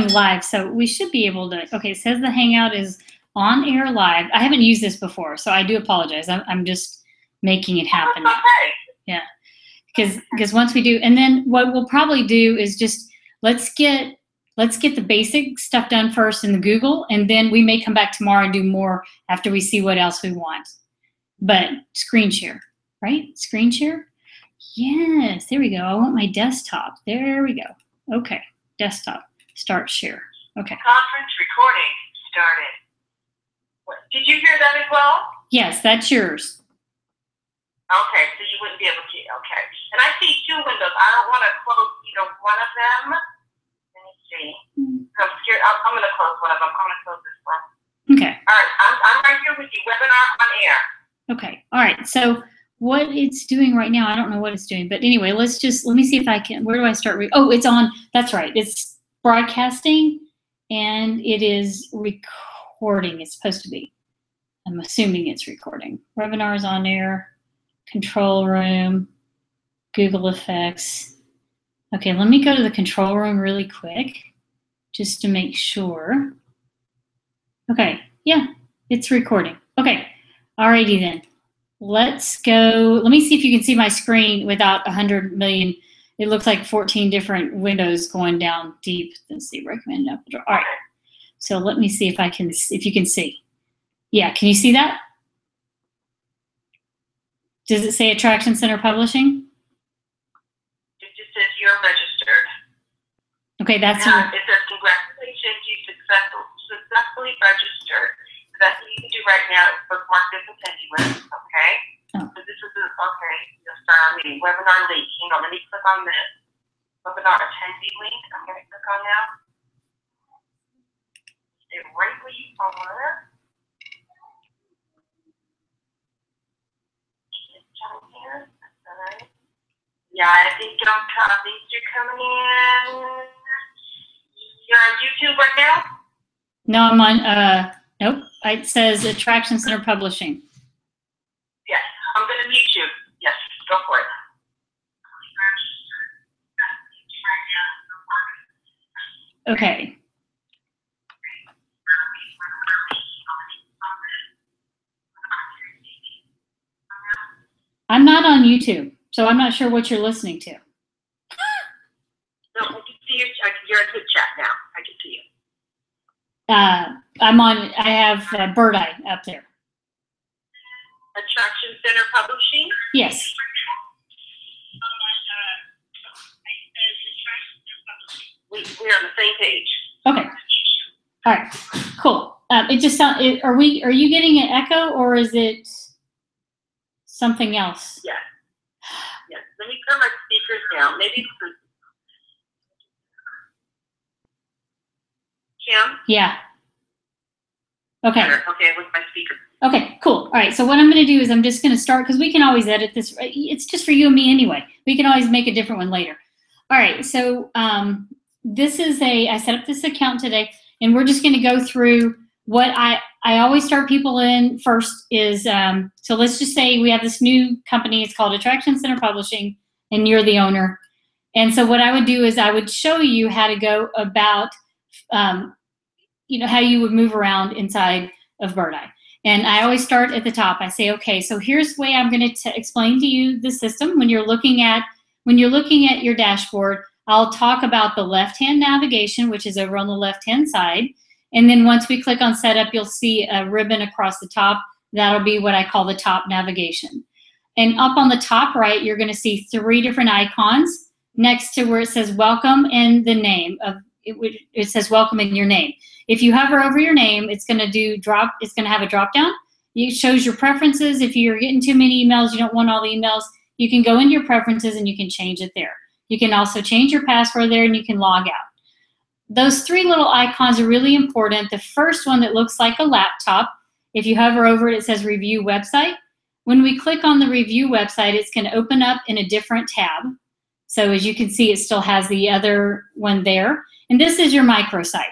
going live, so we should be able to, okay, it says the Hangout is on air live. I haven't used this before, so I do apologize. I'm just making it happen. Oh, okay. Yeah, because once we do, and then what we'll probably do is just, let's get the basic stuff done first in the Google, and then we may come back tomorrow and do more after we see what else we want. But screen share, right? Screen share? Yes, there we go. I want my desktop. There we go. Okay, desktop. Start share. Okay. Conference recording started. Did you hear that as well? Yes, that's yours. Okay, so you wouldn't be able to. Okay. And I see two windows. I don't want to close either one of them. Let me see. I'm scared. I'm going to close one of them. I'm going to close this one. Okay. All right. I'm right here with you. Webinar on air. Okay. All right. So what it's doing right now, I don't know what it's doing, but anyway, let me see if I can, where do I start? Oh, it's on, that's right. It's broadcasting and it is recording. It's supposed to be. I'm assuming it's recording. Webinars on air, control room, Google Effects. Okay, let me go to the control room really quick just to make sure. Okay, yeah, it's recording. Okay, alrighty then. Let's go. Let me see if you can see my screen without 100 million. It looks like 14 different windows going down deep. Let's see, recommended up. All right. So let me see if I can, if you can see. Yeah, can you see that? Does it say Attraction Center Publishing? It just says you're registered. Okay, that's. It says congratulations, you successfully registered. So that's what you can do right now is bookmark this attendee list, okay? Oh. So this is okay. You'll start our meeting. Webinar link. Hang on, let me click on this. Webinar attendee link. I'm going to click on now. Stay right where you are. Here. That's all right. Yeah, I think these are coming in. You're on YouTube right now? No, I'm on, nope. It says Attraction Center Publishing. Yes, I'm going to mute you. Yes, go for it. Okay. I'm not on YouTube, so I'm not sure what you're listening to. No, I can see you. You're in the chat now. I can see you. I'm on, I have Birdeye up there. Attraction Center Publishing? Yes. We're on the same page. Okay. All right. Cool. It just sounds. Are you getting an echo or is it something else? Yes. Yes. Let me turn my speakers down. Maybe it's the Kim? Yeah. Okay. Better. Okay, with my speaker. Okay, cool. All right, so what I'm going to do is I'm just going to start, because we can always edit this. It's just for you and me anyway. We can always make a different one later. All right, so this is I set up this account today, and we're just going to go through what I always start people in first is, so let's just say we have this new company. It's called Attraction Center Publishing, and you're the owner. And so what I would do is I would show you how to go about, how you would move around inside of Birdeye. And I always start at the top. I say, okay, so here's the way I'm going to explain to you the system. When you're looking at your dashboard, I'll talk about the left-hand navigation, which is over on the left-hand side. And then once we click on setup, you'll see a ribbon across the top. That'll be what I call the top navigation. And up on the top right, you're going to see 3 different icons next to where it says welcome and the name of it. It says welcome and your name. If you hover over your name, it's going to have a drop down. It shows your preferences. If you're getting too many emails, you don't want all the emails, you can go into your preferences and you can change it there. You can also change your password there and you can log out. Those 3 little icons are really important. The first one that looks like a laptop, if you hover over it, it says review website. When we click on the review website, it's going to open up in a different tab. So as you can see, it still has the other one there. And this is your microsite.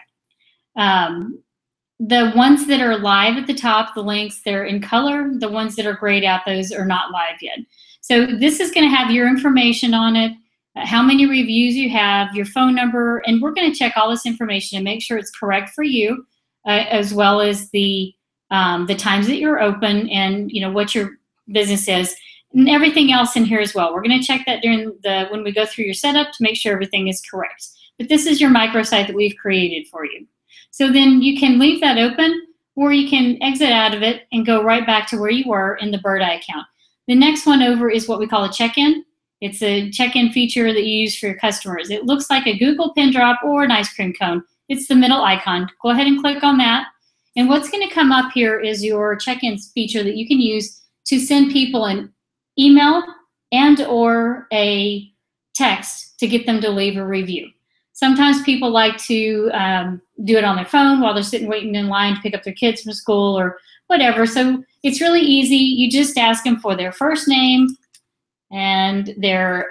The ones that are live at the top, the links, they're in color. The ones that are grayed out, those are not live yet. So this is going to have your information on it. how many reviews you have, your phone number, and we're going to check all this information and make sure it's correct for you, as well as the times that you're open and what your business is, and everything else in here as well. We're going to check that during when we go through your setup to make sure everything is correct. But this is your microsite that we've created for you. So then you can leave that open, or you can exit out of it and go right back to where you were in the Birdeye account. The next one over is what we call a check-in. It's a check-in feature that you use for your customers. It looks like a Google pin drop or an ice cream cone. It's the middle icon. Go ahead and click on that. And what's going to come up here is your check-in feature that you can use to send people an email and or a text to get them to leave a review. Sometimes people like to do it on their phone while they're sitting waiting in line to pick up their kids from school or whatever. So it's really easy. You just ask them for their first name and their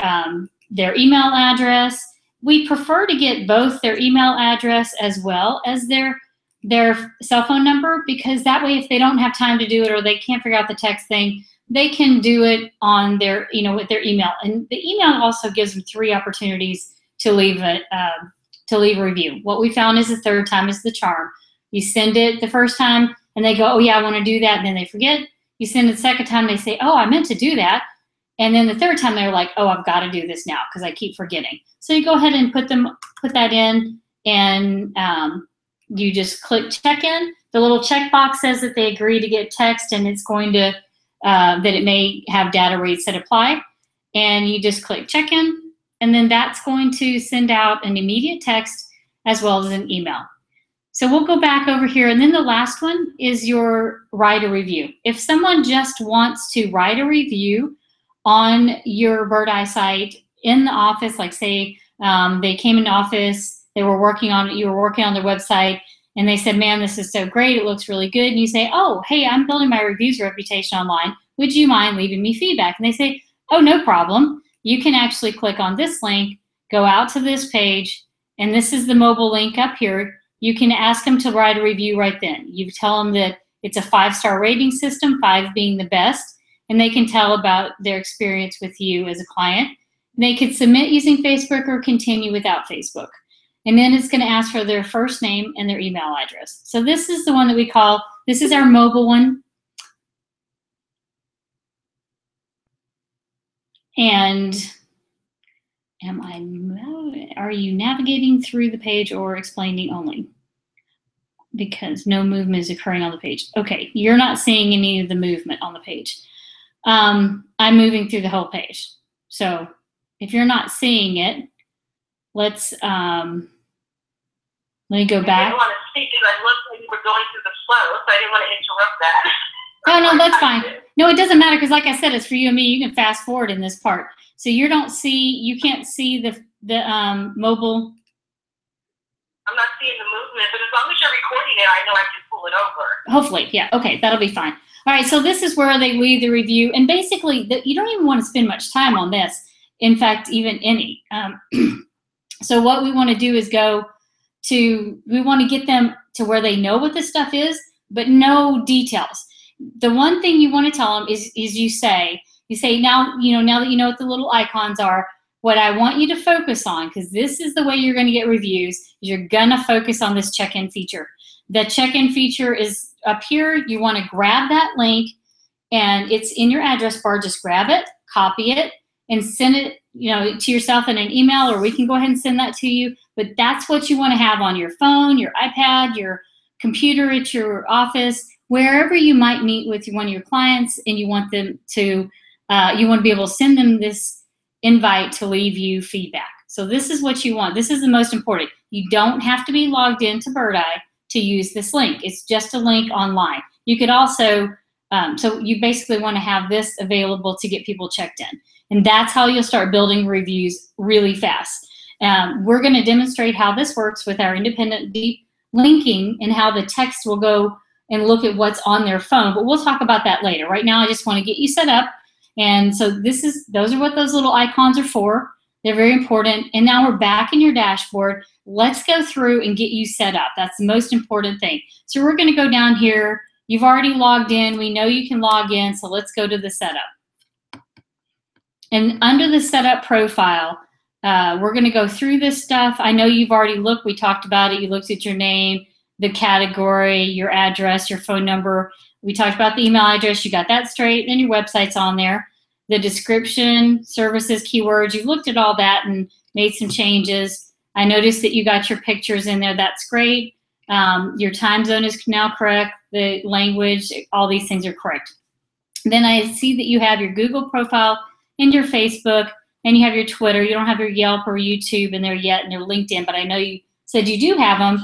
email address. We prefer to get both their email address as well as their cell phone number, because that way if they don't have time to do it or they can't figure out the text thing, they can do it on their, with their email. And the email also gives them 3 opportunities to leave a review. What we found is the third time is the charm. You send it the first time and they go, oh yeah, I want to do that, and then they forget. You send it the second time, they say, oh, I meant to do that. And then the third time they're like, oh, I've got to do this now because I keep forgetting. So you go ahead and put that in, and you just click check in. The little checkbox says that they agree to get text, and it's going to that it may have data rates that apply. And you just click check in. And then that's going to send out an immediate text as well as an email. So we'll go back over here. And then the last one is your write a review. If someone just wants to write a review on your Birdeye site in the office, like say they came in the office, you were working on their website, and they said, man, this is so great, it looks really good. And you say, oh, hey, I'm building my reviews reputation online. Would you mind leaving me feedback? And they say, oh, no problem. You can actually click on this link, go out to this page, and this is the mobile link up here. You can ask them to write a review right then. You tell them that it's a 5-star rating system, 5 being the best, and they can tell about their experience with you as a client. They could submit using Facebook or continue without Facebook. And then it's going to ask for their first name and their email address. So this is the one that we call, this is our mobile one. And are you navigating through the page or explaining only? Because no movement is occurring on the page. Okay, you're not seeing any of the movement on the page. I'm moving through the whole page. So if you're not seeing it, let me go back. I didn't want to speak because I looked like you were going through the flow, so I didn't want to interrupt that. Oh, no, that's fine. No, it doesn't matter because, like I said, it's for you and me. You can fast forward in this part. So you can't see the mobile. I'm not seeing the movement, but as long as you're recording it, I know I can pull it over. Hopefully, yeah. Okay, that'll be fine. All right, so this is where they leave the review. And basically, you don't even want to spend much time on this. In fact, even any. So what we want to do is we want to get them to where they know what this stuff is, but no details. The one thing you want to tell them is you say now that you know what the little icons are, what I want you to focus on, because this is the way you're going to get reviews, is you're going to focus on this check-in feature. The check-in feature is up here. You want to grab that link, and it's in your address bar. Just grab it, copy it, and send it to yourself in an email, or we can go ahead and send that to you. But that's what you want to have on your phone, your iPad, your computer at your office, wherever you might meet with one of your clients, and you want them to, you want to be able to send them this invite to leave you feedback. So this is what you want. This is the most important. You don't have to be logged into Birdeye to use this link. It's just a link online. You could also, so you basically want to have this available to get people checked in. And that's how you'll start building reviews really fast. We're going to demonstrate how this works with our independent deep linking and how the text will go and look at what's on their phone, but we'll talk about that later. Right now, I just want to get you set up. And so those are what those little icons are for. They're very important. And now we're back in your dashboard. Let's go through and get you set up. That's the most important thing. So we're going to go down here. You've already logged in. We know you can log in, so let's go to the setup. And under the setup profile, We're going to go through this stuff. I know you've already looked. We talked about it. You looked at your name, the category, your address, your phone number. We talked about the email address. You got that straight. Then your website's on there. The description, services, keywords. You've looked at all that and made some changes. I noticed that you got your pictures in there. That's great. Your time zone is now correct. The language, all these things are correct. Then I see that you have your Google profile and your Facebook, and you have your Twitter. You don't have your Yelp or YouTube in there yet, and your LinkedIn, but I know you said you do have them.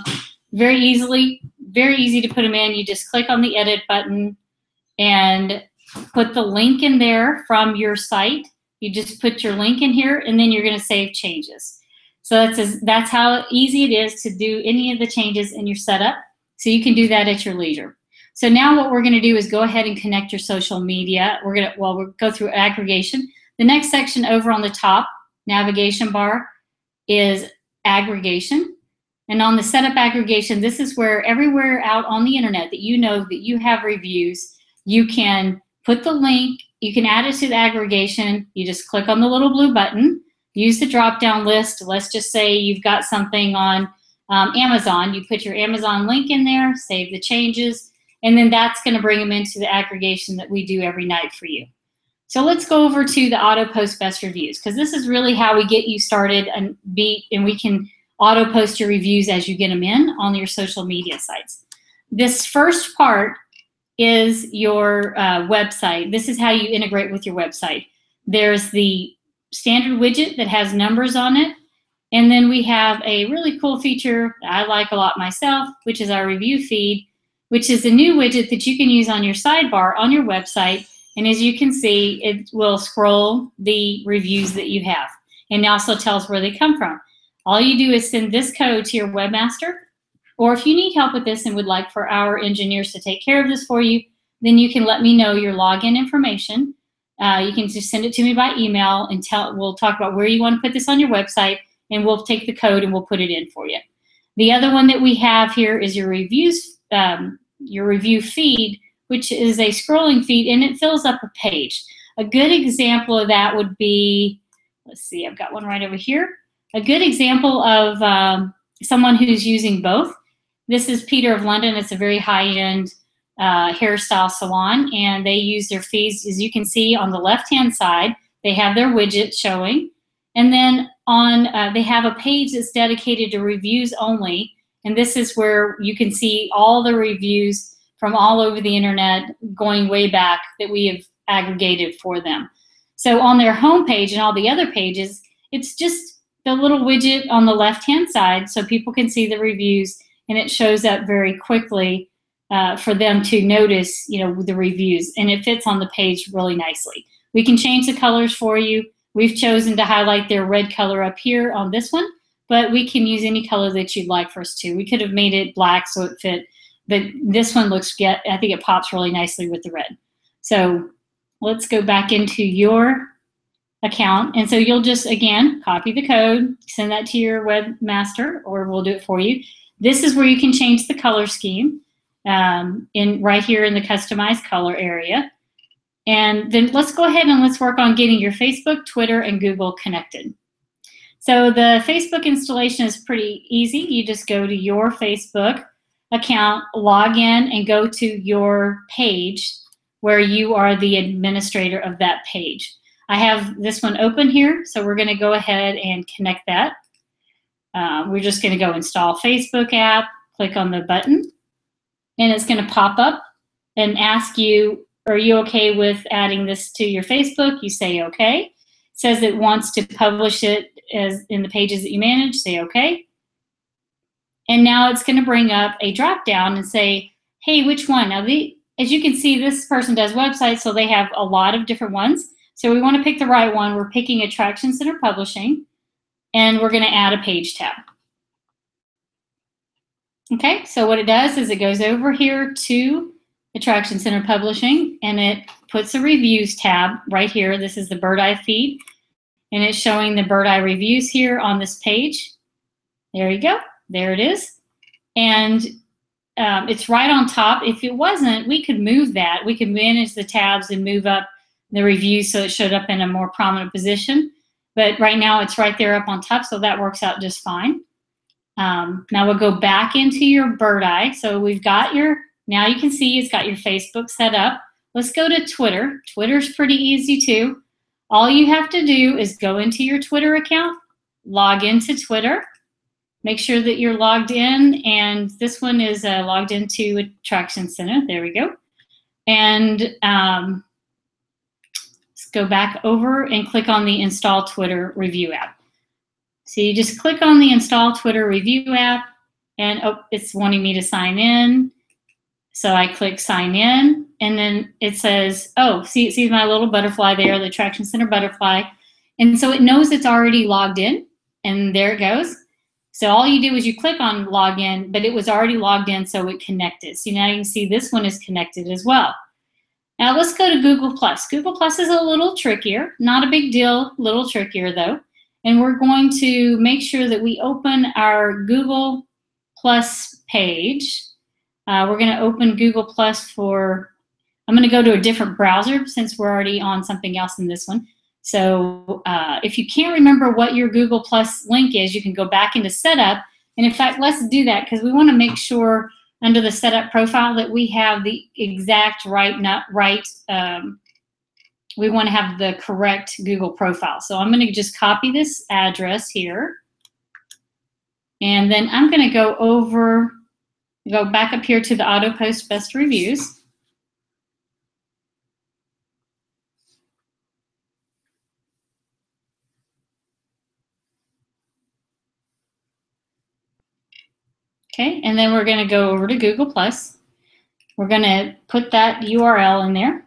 Very easy to put them in. You just click on the edit button and put the link in there from your site. You just put your link in here, and then you're going to save changes. So that's how easy it is to do any of the changes in your setup. So you can do that at your leisure. So now what we're going to do is go ahead and connect your social media. We'll go through aggregation. The next section over on the top navigation bar is aggregation. And on the setup aggregation, this is where everywhere out on the internet that you know that you have reviews, you can put the link, you can add it to the aggregation. You just click on the little blue button, use the drop-down list. Let's just say you've got something on Amazon. You put your Amazon link in there, save the changes, and then that's going to bring them into the aggregation that we do every night for you. So let's go over to the auto post best reviews, because this is really how we get you started and we can auto post your reviews as you get them in on your social media sites. This first part is your website. This is how you integrate with your website. There's the standard widget that has numbers on it, and then we have a really cool feature that I like a lot myself, which is our review feed, which is a new widget that you can use on your sidebar on your website. And as you can see, it will scroll the reviews that you have, and it also tells where they come from. All you do is send this code to your webmaster, or if you need help with this and would like for our engineers to take care of this for you, then you can let me know your login information. You can just send it to me by email, and we'll talk about where you want to put this on your website, and we'll take the code and we'll put it in for you. The other one that we have here is your reviews, your review feed, which is a scrolling feed, and it fills up a page. A good example of that would be, let's see, I've got one right over here. A good example of someone who's using both. This is Peter of London. It's a very high-end hairstyle salon, and they use their feeds. As you can see on the left-hand side, they have their widget showing, and then on they have a page that's dedicated to reviews only, and this is where you can see all the reviews from all over the internet going way back that we have aggregated for them. So on their homepage and all the other pages, it's just the little widget on the left-hand side so people can see the reviews, and it shows up very quickly for them to notice, the reviews, and it fits on the page really nicely. We can change the colors for you. We've chosen to highlight their red color up here on this one, but we can use any color that you'd like for us to. We could have made it black so it fit, but this one looks good. I think it pops really nicely with the red. So let's go back into your account. And so you'll just, again, copy the code, send that to your webmaster, or we'll do it for you. This is where you can change the color scheme right here in the customized color area. And then let's go ahead and let's work on getting your Facebook, Twitter, and Google connected. So the Facebook installation is pretty easy. You just go to your Facebook account, log in, and go to your page where you are the administrator of that page. I have this one open here, so we're going to go ahead and connect that. We're just going to go install Facebook app, click on the button, and it's going to pop up and ask you, are you okay with adding this to your Facebook? You say okay. It says it wants to publish it as in the pages that you manage, say okay. And now it's going to bring up a drop down and say, hey, which one? Now, as you can see, this person does websites, so they have a lot of different ones. So we want to pick the right one. We're picking Attraction Center Publishing, and we're going to add a page tab. Okay, so what it does is it goes over here to Attraction Center Publishing, and it puts a reviews tab right here. This is the Birdeye feed, and it's showing the Birdeye reviews here on this page. There you go. There it is. And it's right on top. If it wasn't, we could move that. We could manage the tabs and move up the reviews so it showed up in a more prominent position. but right now it's right there up on top, so that works out just fine. Now we'll go back into your Birdeye. So we've got now you can see it's got your Facebook set up. Let's go to Twitter. Twitter's pretty easy too. All you have to do is go into your Twitter account, log into Twitter, make sure that you're logged in, and this one is logged into Attraction Center. There we go. And let's go back over and click on the Install Twitter Review app. So you just click on the Install Twitter Review app, and oh, it's wanting me to sign in. So I click Sign In, and then it says, oh, see my little butterfly there, the Attraction Center butterfly. And so it knows it's already logged in, and there it goes. So all you do is you click on Login, but it was already logged in, so it connected. So now you can see this one is connected as well. Now let's go to Google+. Google+ is a little trickier, not a big deal, a little trickier though. And we're going to make sure that we open our Google+ page. We're going to open Google+ I'm going to go to a different browser since we're already on something else in this one. So if you can't remember what your Google+ link is, you can go back into Setup. And in fact, let's do that because we want to make sure under the Setup profile that we have the exact we want to have the correct Google profile. So I'm going to just copy this address here. And then I'm going to go back up here to the Auto Post Best Reviews. Okay, and then we're going to go over to Google+. We're going to put that URL in there.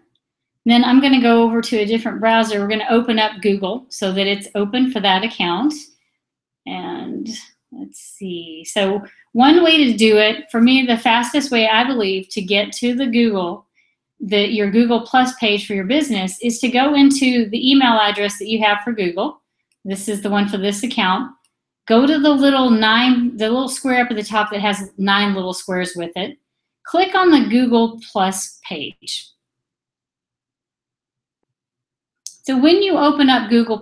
Then I'm going to go over to a different browser. We're going to open up Google so that it's open for that account. And let's see. So one way to do it, for me, the fastest way I believe to get to the your Google+ page for your business is to go into the email address that you have for Google. This is the one for this account. Go to the little square up at the top that has 9 little squares with it. Click on the Google+ page. So when you open up Google+,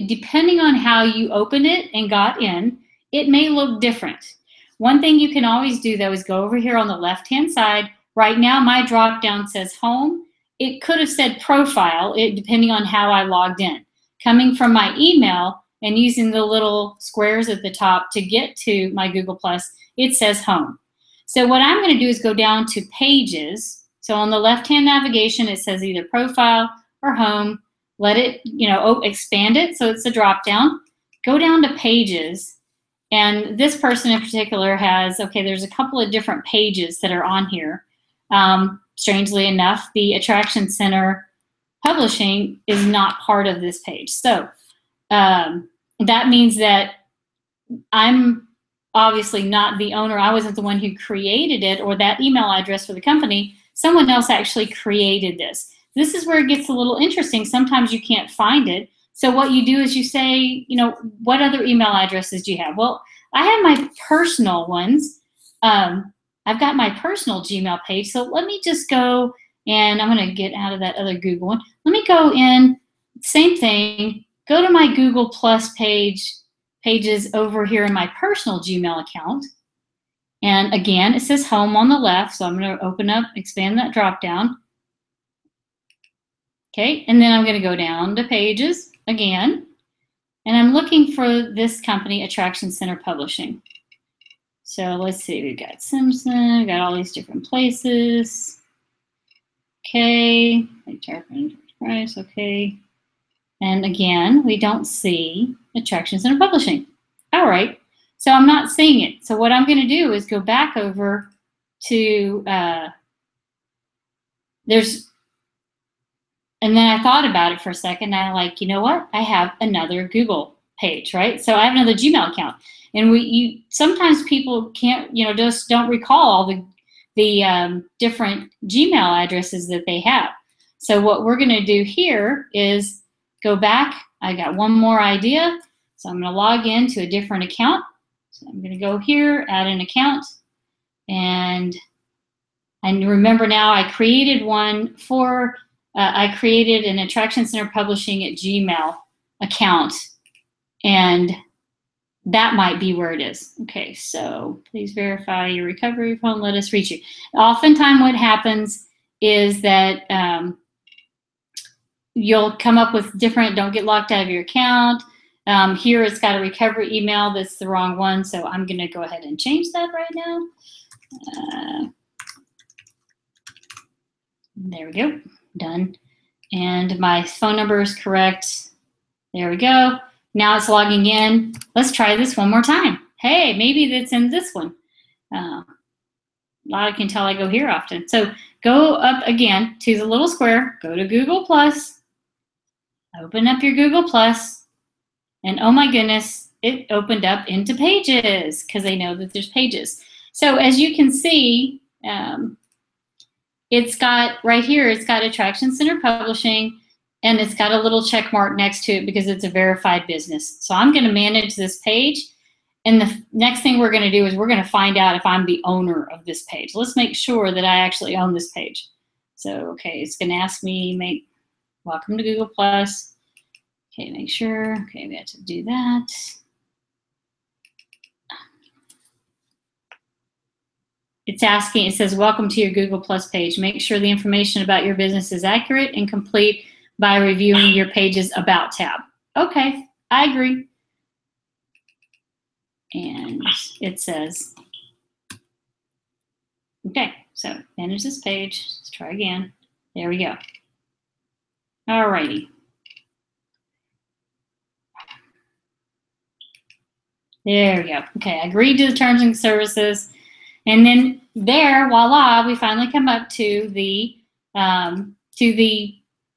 depending on how you open it and got in, it may look different. One thing you can always do though is go over here on the left-hand side. Right now my drop-down says Home. It could have said Profile, depending on how I logged in. Coming from my email and using the little squares at the top to get to my Google+, it says Home. So what I'm going to do is go down to Pages. So on the left-hand navigation, it says either Profile or Home. Let it, expand it so it's a drop-down. Go down to Pages. And this person in particular has, there's a couple of different pages that are on here. Strangely enough, the Attraction Center Publishing is not part of this page. So that means that I'm obviously not the owner. I wasn't the one who created it or that email address for the company. Someone else actually created this. This is where it gets a little interesting. Sometimes you can't find it. So what you do is you say, what other email addresses do you have? Well, I have my personal ones. I've got my personal Gmail page. So let me just go, and I'm going to get out of that other Google one. Let me go in, same thing, go to my Google+ pages over here in my personal Gmail account. And again, it says Home on the left. So I'm going to open up, expand that drop down. Okay, and then I'm going to go down to Pages again, and I'm looking for this company, Attraction Center Publishing. So let's see, we've got Simpson, we've got all these different places. Okay, price, okay. And again, we don't see Attraction Center Publishing. All right, so I'm not seeing it. So what I'm going to do is go back over to, and then I thought about it for a second, and I'm like, you know what? I have another Google page, right? So I have another Gmail account. And sometimes people can't, just don't recall all the different Gmail addresses that they have. So what we're going to do here is go back. I got one more idea. So I'm going to log into a different account. So I'm going to go here, add an account. And remember now I created one for I created an Attraction Center Publishing at Gmail account, and that might be where it is. Okay, so please verify your recovery phone. Let us reach you. Oftentimes what happens is that you'll come up with different, don't get locked out of your account. Here it's got a recovery email. That's the wrong one, so I'm going to go ahead and change that right now. There we go, done. And my phone number is correct. There we go. Now it's logging in. Let's try this one more time. Hey, maybe that's in this one. I can tell I go here often. So go up again to the little square, go to Google+, open up your Google+, and oh my goodness, it opened up into Pages because they know that there's Pages. So as you can see, it's got right here, it's got Attraction Center Publishing, and it's got a little check mark next to it because it's a verified business. So I'm going to manage this page. And the next thing we're going to do is we're going to find out if I'm the owner of this page. Let's make sure that I actually own this page. So, okay, it's going to ask me, welcome to Google+. Okay, make sure. Okay, we have to do that. It's asking, it says, welcome to your Google+ page. Make sure the information about your business is accurate and complete by reviewing your page's About tab. Okay, I agree. And it says, okay, so manage this page. Let's try again. There we go. All righty. There we go. Okay, I agreed to the terms and services. And then there, voila, we finally come up to the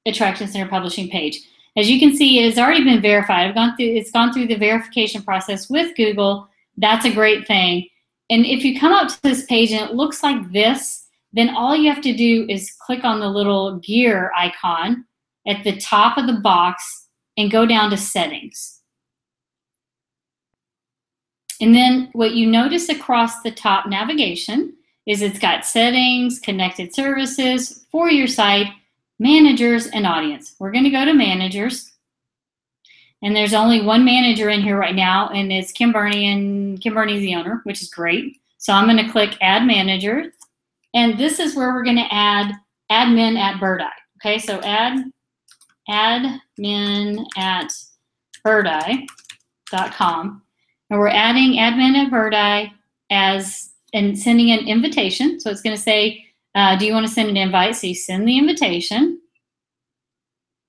Attraction Center Publishing page. As you can see, it has already been verified. It's gone through the verification process with Google. That's a great thing. And if you come up to this page and it looks like this, then all you have to do is click on the little gear icon at the top of the box and go down to Settings. And then what you notice across the top navigation is it's got Settings, Connected Services, For Your Site, Managers, and Audience. We're going to go to Managers. And there's only one manager in here right now, and it's Kim Burney, and Kim Burney's the owner, which is great. So I'm going to click Add Manager. And this is where we're going to add admin at Birdeye. Okay, so add admin at birdeye.com. And we're adding admin at Birdeye and sending an invitation. So it's going to say, do you want to send an invite? So you send the invitation.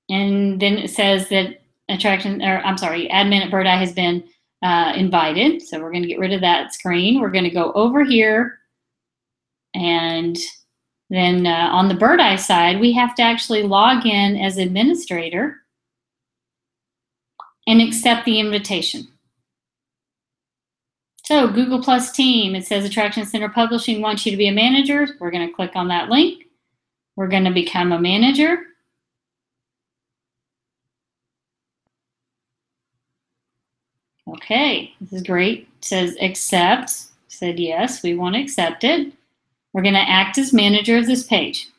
And then it says that admin at Birdeye has been invited. So we're going to get rid of that screen. We're going to go over here. And then on the Birdeye side, we have to actually log in as administrator and accept the invitation. So Google+ team, it says Attraction Center Publishing wants you to be a manager. We're going to click on that link. We're going to become a manager. Okay, this is great. It says accept. Said yes, we want to accept it. We're going to act as manager of this page.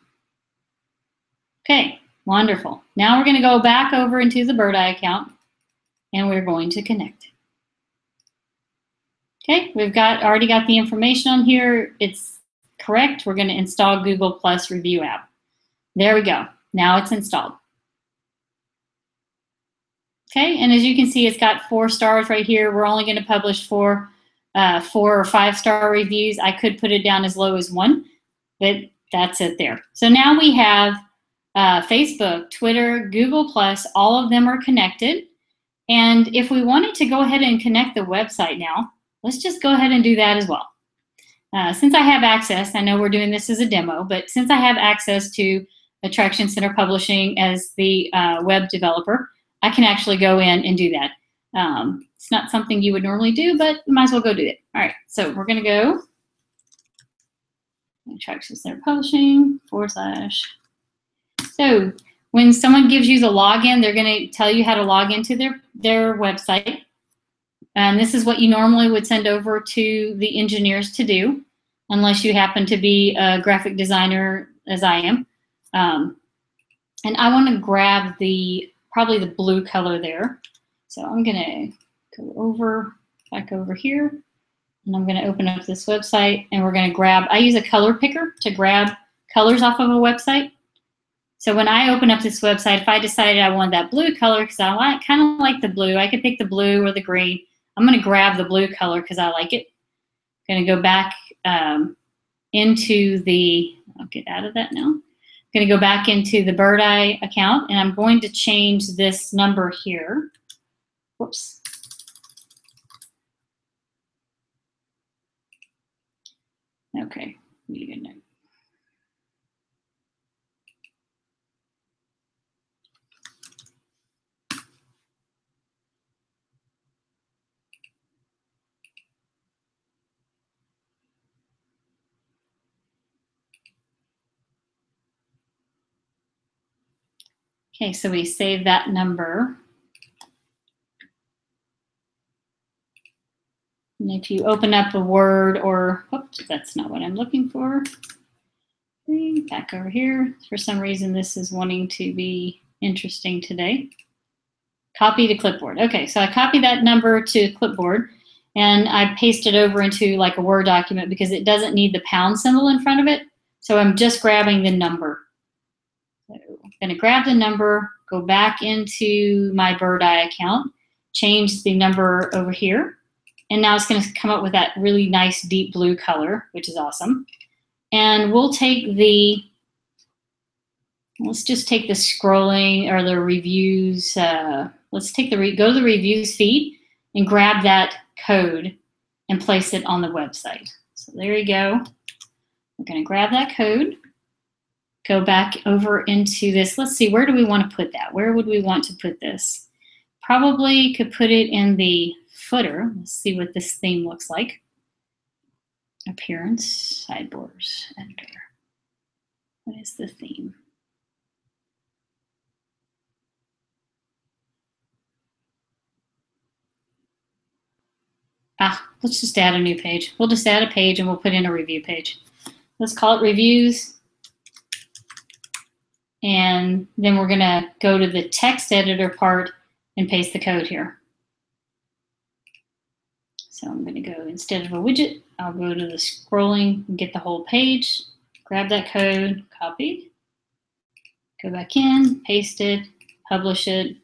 Okay, wonderful. Now we're going to go back over into the Birdeye account and we're going to connect. Okay, we've already got the information on here. It's correct. We're going to install Google+ Review app. There we go. Now it's installed. Okay, and as you can see, it's got 4 stars right here. We're only going to publish 4 or 5-star reviews. I could put it down as low as 1, but that's it there. So now we have Facebook, Twitter, Google+, all of them are connected. And if we wanted to go ahead and connect the website now, let's just go ahead and do that as well. Since I have access, I know we're doing this as a demo, but since I have access to Attraction Center Publishing as the web developer, I can actually go in and do that. It's not something you would normally do, but you might as well go do it. All right, so we're going to go Attraction Center Publishing / So when someone gives you the login, they're going to tell you how to log into their website. And this is what you normally would send over to the engineers to do, unless you happen to be a graphic designer, as I am. And I want to grab the probably the blue color there. So I'm going to go back over here, and I'm going to open up this website, and we're going to grab, I use a color picker to grab colors off of a website. So when I open up this website, if I decided I wanted that blue color because I kind of like the blue, I could pick the blue or the green. I'm going to grab the blue color because I like it. I'm going to go back into the, I'll get out of that now. I'm going to go back into the Birdeye account, and I'm going to change this number here. Whoops. Okay, you can know. Okay, so we save that number. And if you open up a Word or, whoops, that's not what I'm looking for. Okay, back over here. For some reason, this is wanting to be interesting today. Copy to clipboard. Okay, so I copied that number to clipboard, and I paste it over into like a Word document because it doesn't need the pound symbol in front of it. So I'm just grabbing the number. So I'm going to grab the number, go back into my Birdeye account, change the number over here, and now it's going to come up with that really nice deep blue color, which is awesome. And we'll take the, let's just take the scrolling or the reviews. Let's take the, go to the reviews feed and grab that code and place it on the website. So there you go. We're going to grab that code, go back over into this. Let's see, where do we want to put that? Where would we want to put this? Probably could put it in the footer. Let's see what this theme looks like. Appearance, sideboards, editor. What is the theme? Let's just add a new page. We'll just add a page and we'll put in a review page. Let's call it reviews. And then we're gonna go to the text editor part and paste the code here. So I'm gonna go, instead of a widget, I'll go to the scrolling and get the whole page, grab that code, copy, go back in, paste it, publish it.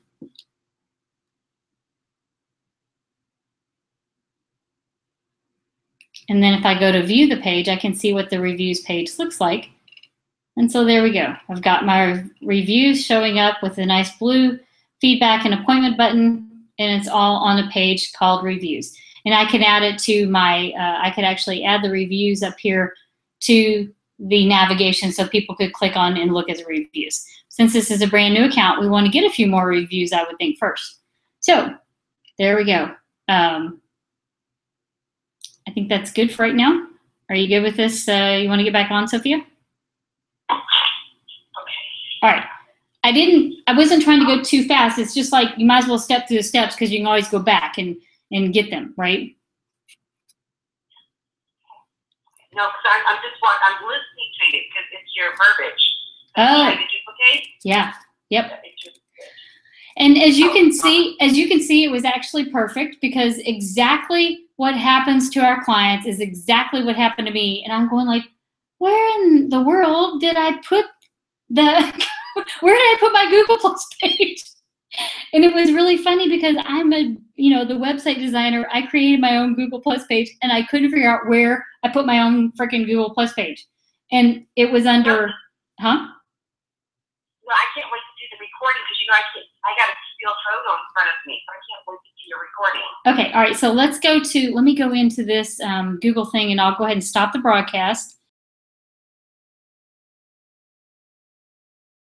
And then if I go to view the page, I can see what the reviews page looks like. And so there we go. I've got my reviews showing up with a nice blue feedback and appointment button, and it's all on a page called reviews. And I can add it to my, I could actually add the reviews up here to the navigation so people could click on and look at the reviews. Since this is a brand new account, we want to get a few more reviews, I would think, first. So there we go. I think that's good for right now. Are you good with this? You want to get back on, Sophia? Okay. All right. I wasn't trying to go too fast. It's just like you might as well step through the steps because you can always go back and get them, right? No, because I'm listening to you because it's your verbiage. Oh. Trying to duplicate? Yeah. Yep. And as you can see, it was actually perfect because exactly what happens to our clients is exactly what happened to me. And I'm going like, where in the world did I put where did I put my Google Plus page? And it was really funny because I'm the website designer. I created my own Google Plus page and I couldn't figure out where I put my own freaking Google Plus page. And it was under, huh? No, I can't wait to do the recording because I got a still photo in front of me, so I can't wait to see your recording. Okay, all right, so let me go into this Google thing and I'll go ahead and stop the broadcast.